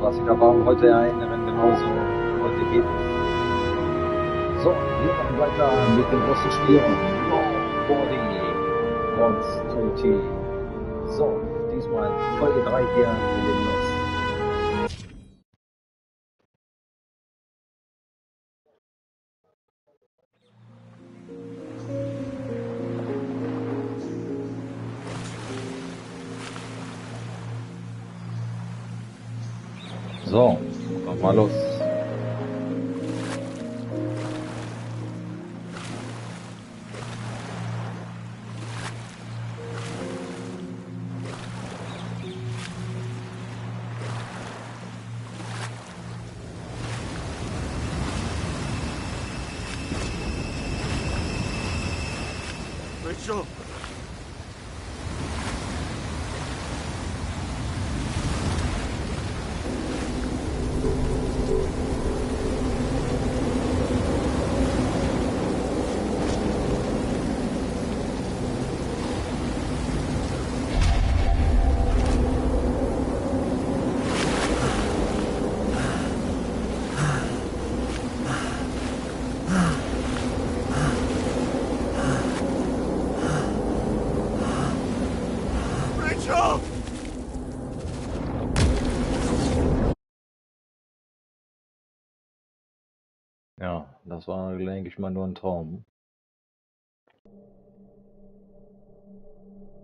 was sich aber heute erinnern, genauso heute geht es. So, wir machen weiter mit dem großen Spiel Nobody Wants to Tea. So, diesmal Folge 3 hier in den Los. So, mach mal los. Rachel! Ja, das war, denke ich mal, nur ein Traum.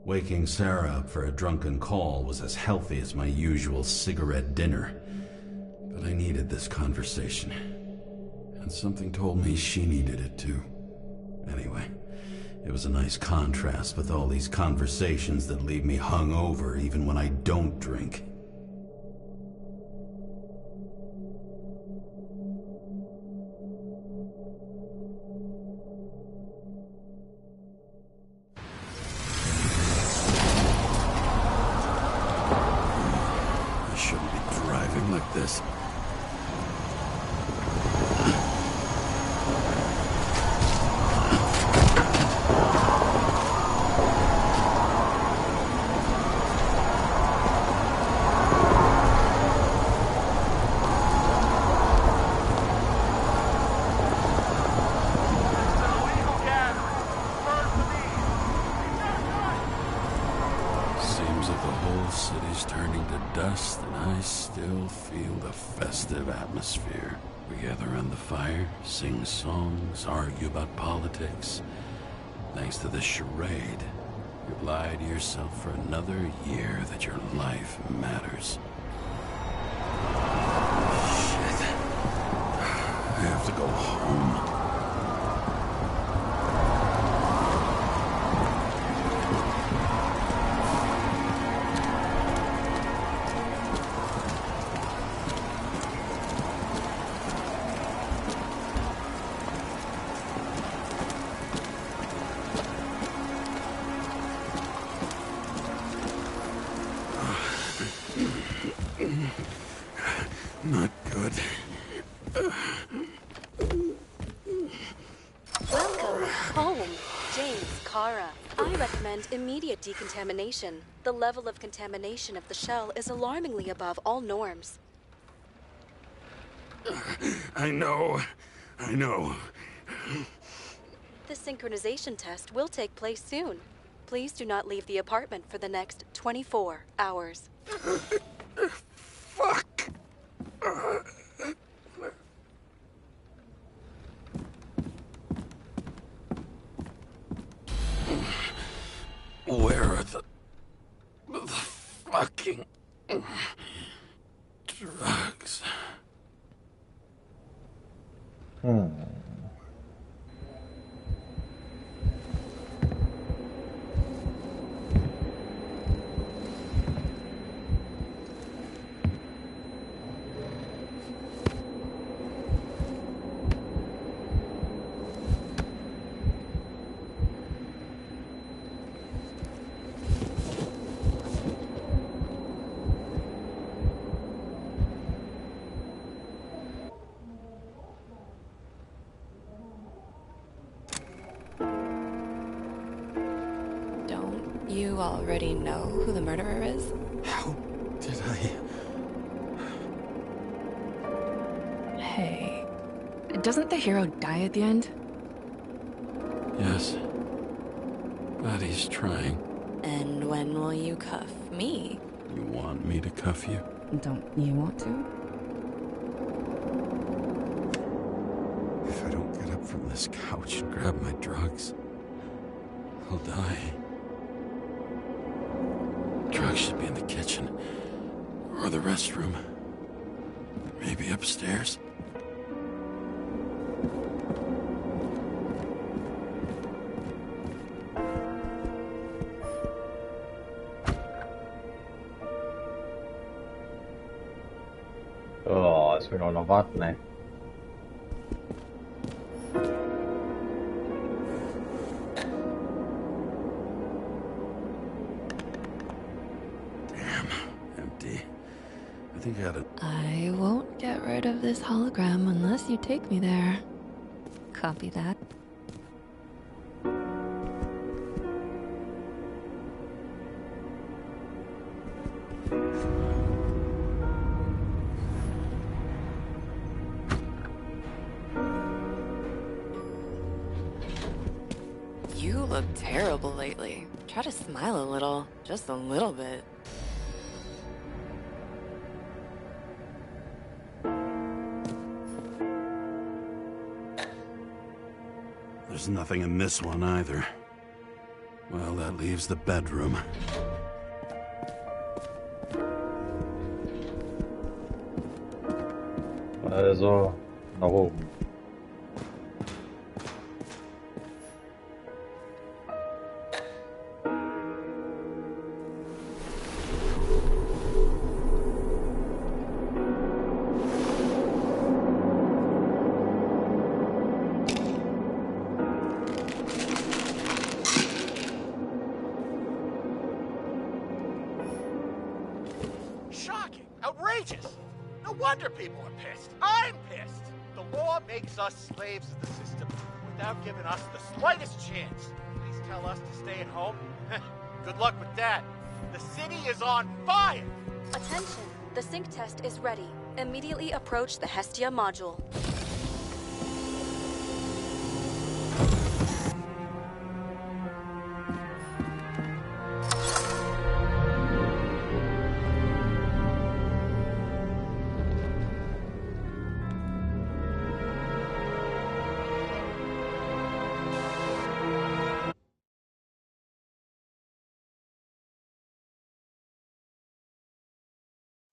Waking Sarah up for a drunken call was as healthy as my usual cigarette dinner. But I needed this conversation. And something told me she needed it too. Anyway, it was a nice contrast with all these conversations that leave me hungover even when I don't drink. Like this. City's turning to dust, and I still feel the festive atmosphere. We gather around the fire, sing songs, argue about politics. Thanks to this charade, you've lied to yourself for another year that your life matters. Shit. I have to go home. Not good. Welcome home, James, Kara. I recommend immediate decontamination. The level of contamination of the shell is alarmingly above all norms. I know. The synchronization test will take place soon. Please do not leave the apartment for the next 24 hours. Fuck! Where are the fucking drugs? You already know who the murderer is? How did I... Doesn't the hero die at the end? Yes. But he's trying. And when will you cuff me? You want me to cuff you? Don't you want to? If I don't get up from this couch and grab my drugs, I'll die. Drugs should be in the kitchen. Or the restroom. Maybe upstairs. Oh, es will auch noch warten, ey. Damn, empty. I think I ought to... I won't get rid of this hologram unless you take me there. Copy that. You look terrible lately. Try to smile a little, just a little bit. There's nothing in this one either. Well, that leaves the bedroom. Also, nach oben. Shocking! Outrageous! No wonder people are pissed. I'm pissed! The law makes us slaves of the system without giving us the slightest chance. Please tell us to stay at home? Good luck with that. The city is on fire! Attention! The sync test is ready. Immediately approach the Hestia module.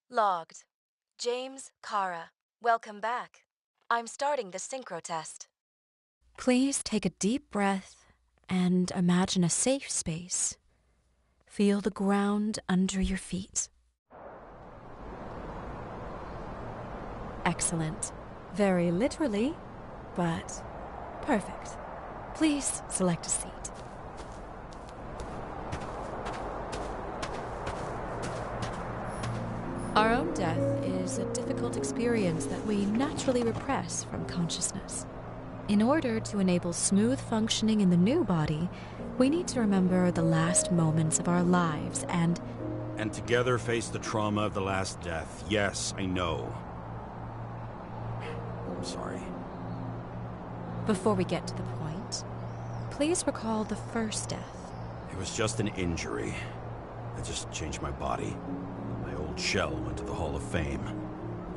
Logged. James, Kara, welcome back. I'm starting the synchro test. Please take a deep breath and imagine a safe space. Feel the ground under your feet. Excellent. Very literally, but perfect. Please select a seat. Our own death is a difficult experience that we naturally repress from consciousness. In order to enable smooth functioning in the new body, we need to remember the last moments of our lives and together face the trauma of the last death. Yes, I know. I'm sorry. Before we get to the point, please recall the first death. It was just an injury. I just changed my body. My old shell went to the Hall of Fame.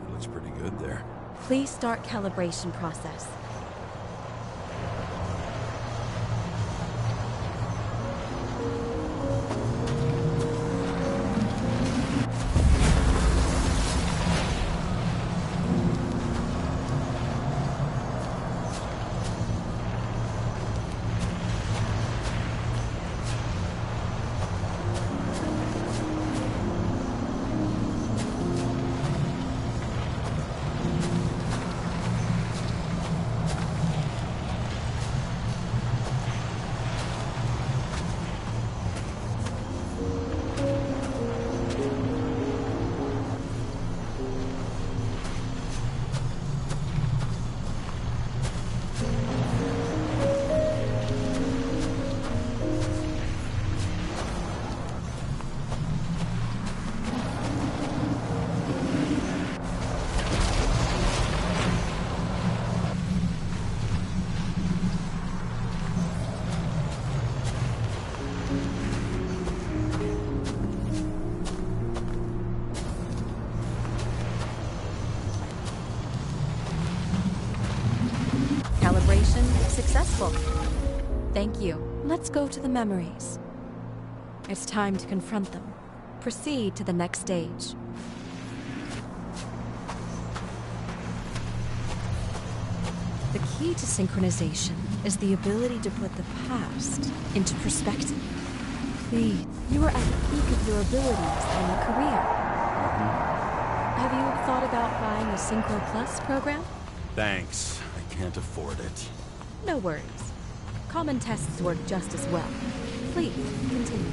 It looks pretty good there. Please start calibration process. Mission successful. Thank you. Let's go to the memories. It's time to confront them. Proceed to the next stage. The key to synchronization is the ability to put the past into perspective. Please, you are at the peak of your abilities and your career. Have you thought about buying a Synchro Plus program? Thanks. I can't afford it. No worries. Common tests work just as well. Please, continue.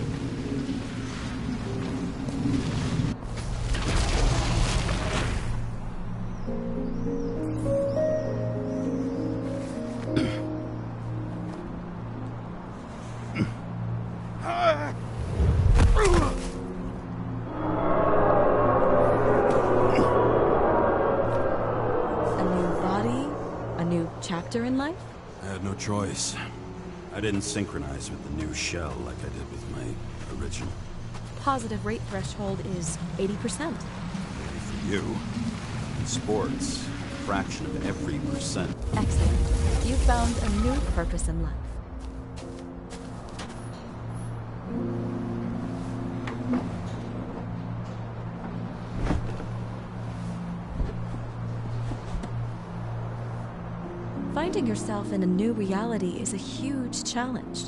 Chapter in life? I had no choice. I didn't synchronize with the new shell like I did with my original. Positive rate threshold is 80%. Maybe for you. In sports, a fraction of every percent. Excellent. You've found a new purpose in life. Finding yourself in a new reality is a huge challenge.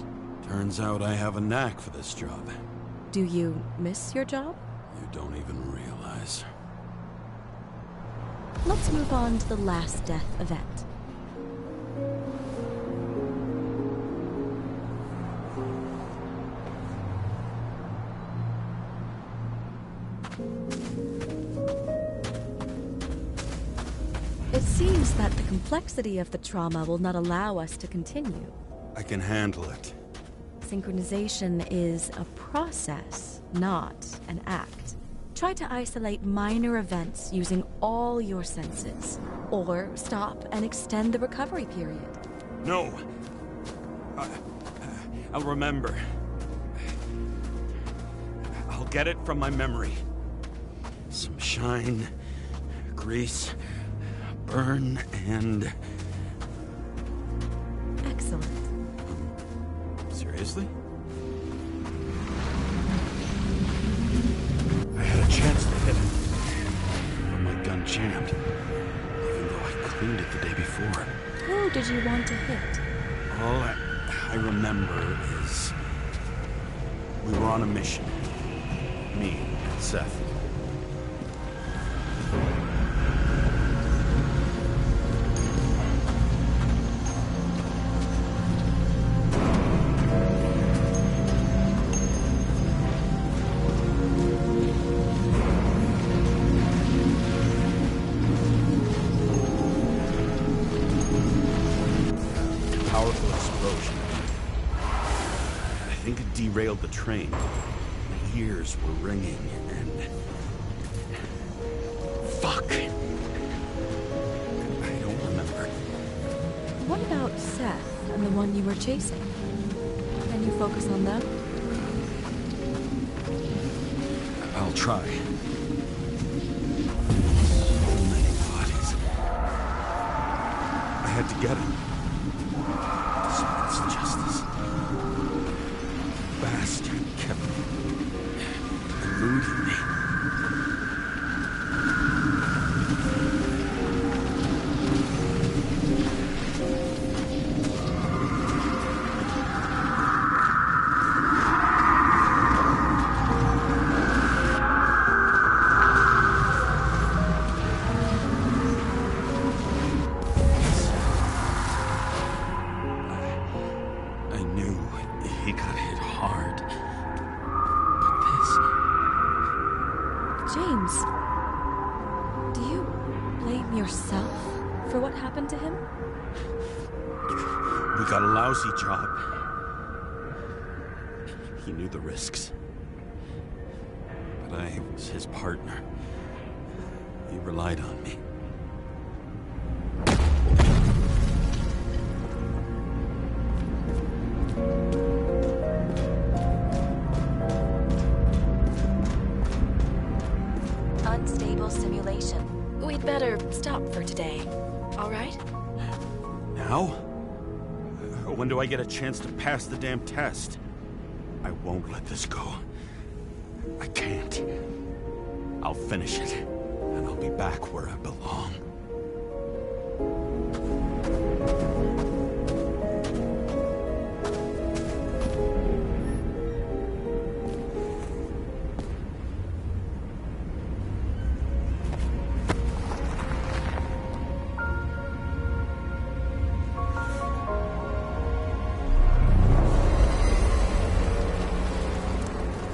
Turns out I have a knack for this job. Do you miss your job? You don't even realize. Let's move on to the last death event. It seems that the complexity of the trauma will not allow us to continue. I can handle it. Synchronization is a process, not an act. Try to isolate minor events using all your senses, or stop and extend the recovery period. No! I'll remember. I'll get it from my memory. Some shine, grease, burn, and... Excellent. Seriously? I had a chance to hit it, but my gun jammed, even though I cleaned it the day before. Who did you want to hit? All I remember is we were on a mission. Me and Seth. Powerful explosion. I think it derailed the train. My ears were ringing and... Fuck! I don't remember. What about Seth and the one you were chasing? Can you focus on them? I'll try. So many bodies. I had to get him. Despite justice. Bastard kept eluding me. I knew he got hit hard. But James, do you blame yourself for what happened to him? we got a lousy job. He knew the risks. But I was his partner. He relied on me. Unstable simulation. We'd better stop for today, all right? Now? When do I get a chance to pass the damn test? I won't let this go. I can't. I'll finish it, and I'll be back where I belong.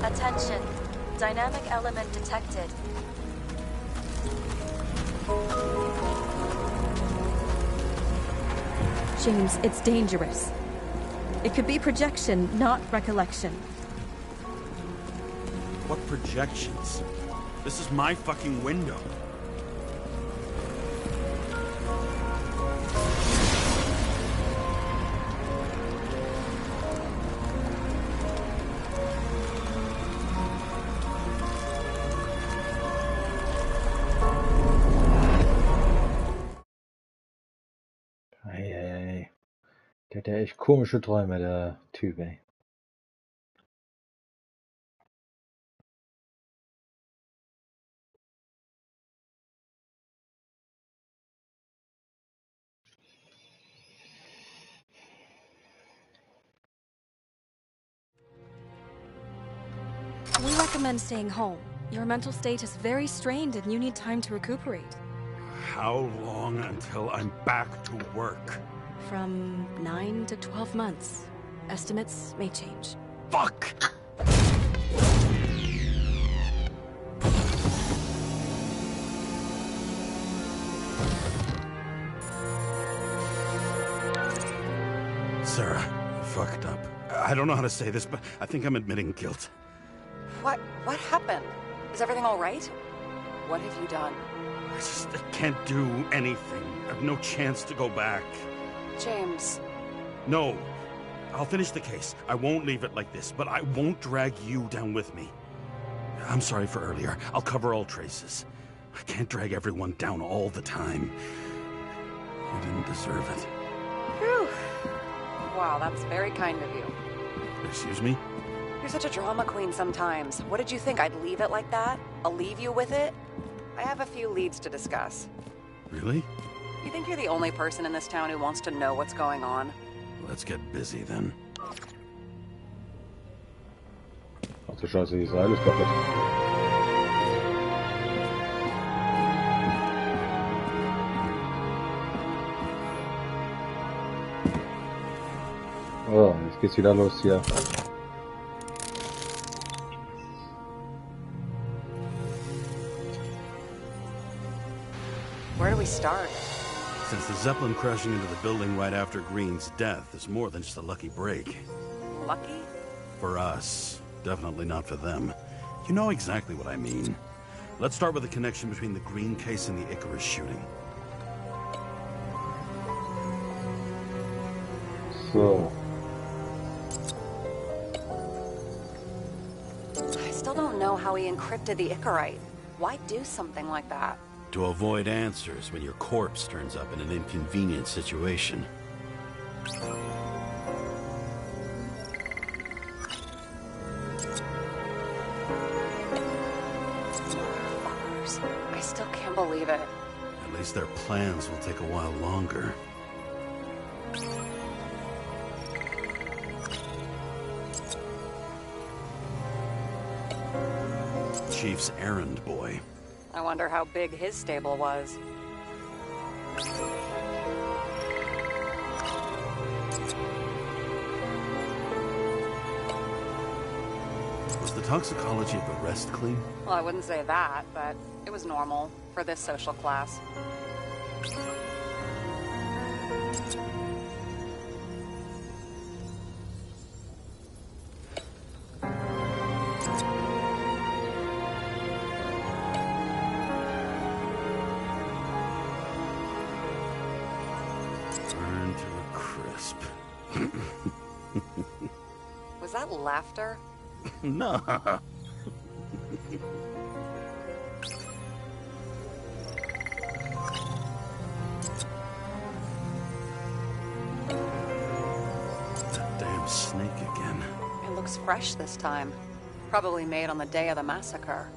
Attention. Dynamic element detected. James, it's dangerous. It could be projection, not recollection. What projections? This is my fucking window. Eieiei. Der hat ja echt komische Träume, der Typ, ey. We recommend staying home. Your mental state is very strained and you need time to recuperate. How long until I'm back to work? From 9 to 12 months. Estimates may change. Fuck! Sarah, fucked up. I don't know how to say this, but I think I'm admitting guilt. What happened? Is everything all right? What have you done? I can't do anything. I've no chance to go back. James. No. I'll finish the case. I won't leave it like this, but I won't drag you down with me. I'm sorry for earlier. I'll cover all traces. I can't drag everyone down all the time. You didn't deserve it. Whew. Wow, that's very kind of you. Excuse me? You're such a drama queen sometimes. What did you think, I'd leave it like that? I'll leave you with it? I have a few leads to discuss. Really? You think you're the only person in this town who wants to know what's going on? Let's get busy then. Ach du Scheiße, die Seil ist kaputt. Oh, jetzt geht's wieder los hier. Where do we start? Since the Zeppelin crashing into the building right after Green's death is more than just a lucky break. Lucky? For us. Definitely not for them. You know exactly what I mean. Let's start with the connection between the Green case and the Icarus shooting. So. I still don't know how he encrypted the Icarite. Why do something like that? To avoid answers when your corpse turns up in an inconvenient situation. Fuckers. I still can't believe it. At least their plans will take a while longer. Chief's errand boy. I wonder how big his stable was. Was the toxicology of the rest clean? Well, I wouldn't say that, but it was normal for this social class. Burn to a crisp. Was that laughter? No. a snake again. It looks fresh this time. Probably made on the day of the massacre.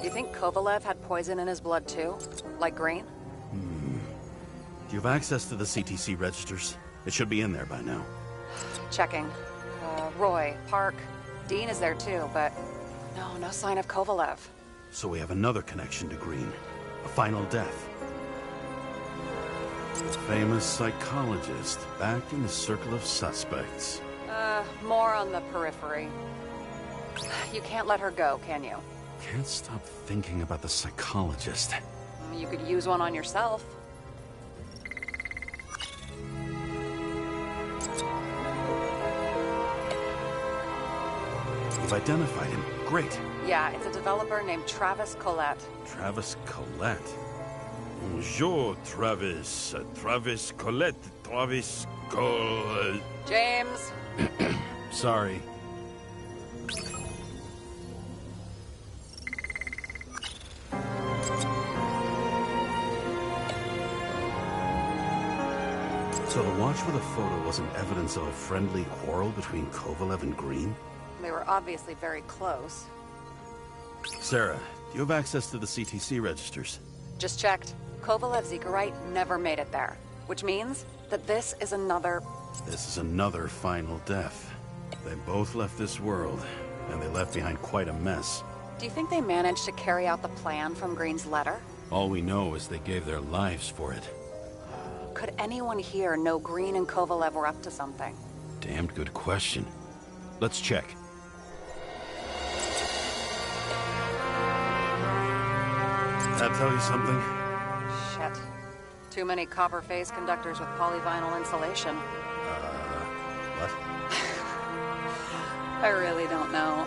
You think Kovalev had poison in his blood too? Like Green? Do you have access to the CTC registers? It should be in there by now. Checking. Roy, Park, Dean is there too, but no sign of Kovalev. So we have another connection to Green. A final death. A famous psychologist, back in the circle of suspects. More on the periphery. You can't let her go, can you? Can't stop thinking about the psychologist. You could use one on yourself. You've identified him. Great. Yeah, it's a developer named Travis Collette. Travis Collette. Bonjour, Travis. Travis Collette. Travis Collette. James! Sorry. So the watch with a photo wasn't evidence of a friendly quarrel between Kovalev and Green? They were obviously very close. Sarah, do you have access to the CTC registers? Just checked. Kovalev's Zekarite never made it there. Which means that this is another... This is another final death. They both left this world, and they left behind quite a mess. Do you think they managed to carry out the plan from Green's letter? All we know is they gave their lives for it. Could anyone here know Green and Kovalev were up to something? Damned good question. Let's check. That tell you something? Shit. Too many copper phase conductors with polyvinyl insulation. What? I really don't know.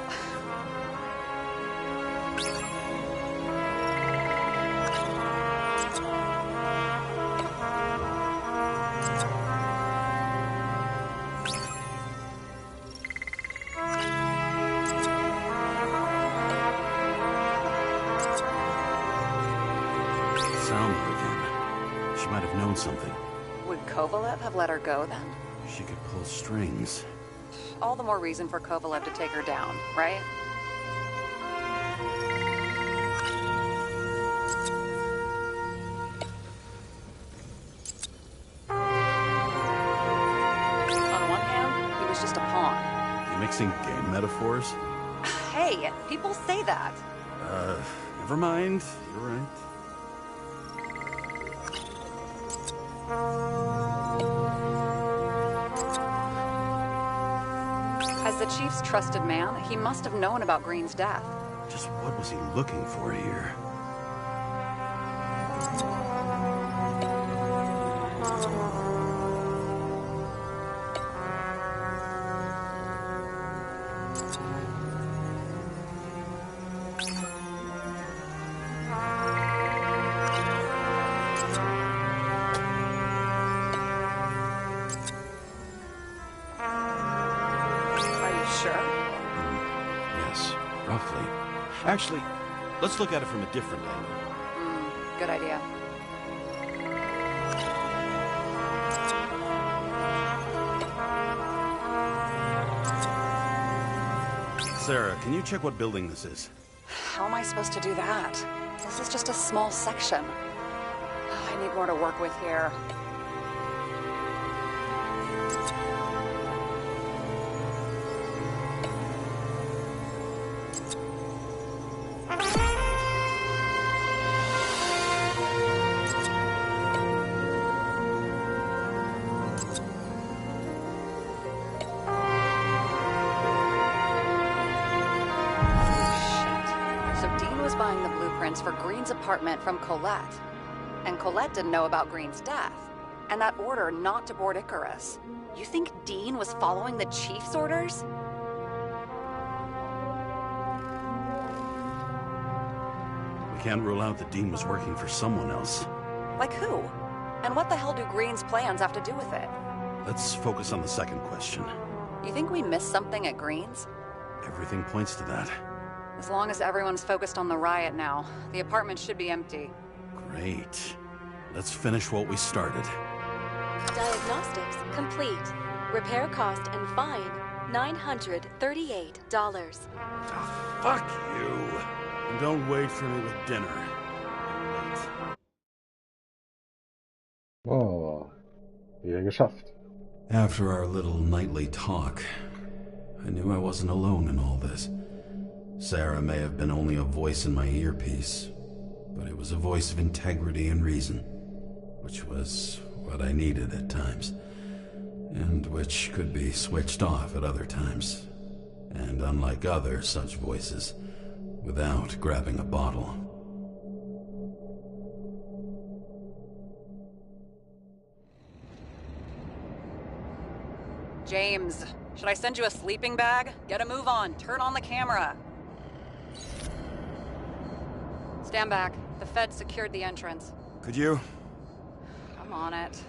Something. Would Kovalev have let her go then? She could pull strings. All the more reason for Kovalev to take her down, right? On one hand, he was just a pawn. You mixing game metaphors? Hey, people say that. Never mind. You're right. As the chief's trusted man, he must have known about Green's death. Just what was he looking for here? Actually, let's look at it from a different angle. Good idea. Sarah, can you check what building this is? How am I supposed to do that? This is just a small section. I need more to work with here. For Green's apartment from Collette. And Collette didn't know about Green's death. And that order not to board Icarus. You think Dean was following the chief's orders? We can't rule out that Dean was working for someone else. Like who? And what the hell do Green's plans have to do with it? Let's focus on the second question. You think we missed something at Green's? Everything points to that. As long as everyone's focused on the riot now, the apartment should be empty. Great. Let's finish what we started. Diagnostics complete. Repair cost and fine, $938. Oh, fuck you. And don't wait for me with dinner. I'm late. Oh, wieder geschafft. After our little nightly talk, I knew I wasn't alone in all this. Sarah may have been only a voice in my earpiece, but it was a voice of integrity and reason, which was what I needed at times, and which could be switched off at other times, and unlike other such voices, without grabbing a bottle. James, should I send you a sleeping bag? Get a move on. Turn on the camera. Stand back. The Fed secured the entrance. Could you? I'm on it.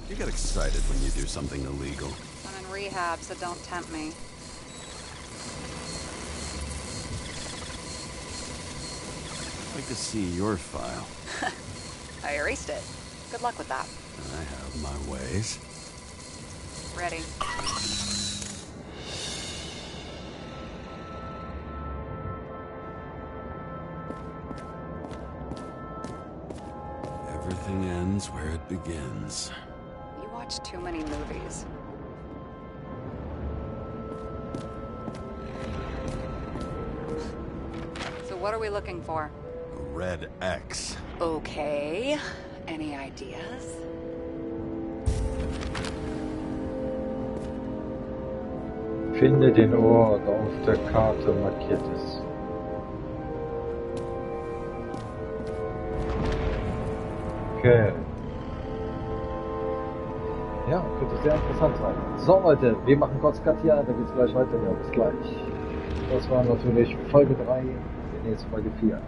You get excited when you do something illegal. I'm in rehab, so don't tempt me. I'd like to see your file. I erased it. Good luck with that. I have my ways. Ready. Everything ends where it begins. You watch too many movies. So what are we looking for? A red X. Okay. Any ideas? Finde den Ort auf der Karte markiert ist. Okay. Ja, könnte sehr interessant sein. So Leute, wir machen kurz Cut hier, da geht's gleich weiter. Ja, bis gleich. Das war natürlich Folge 3, die nächste Folge 4.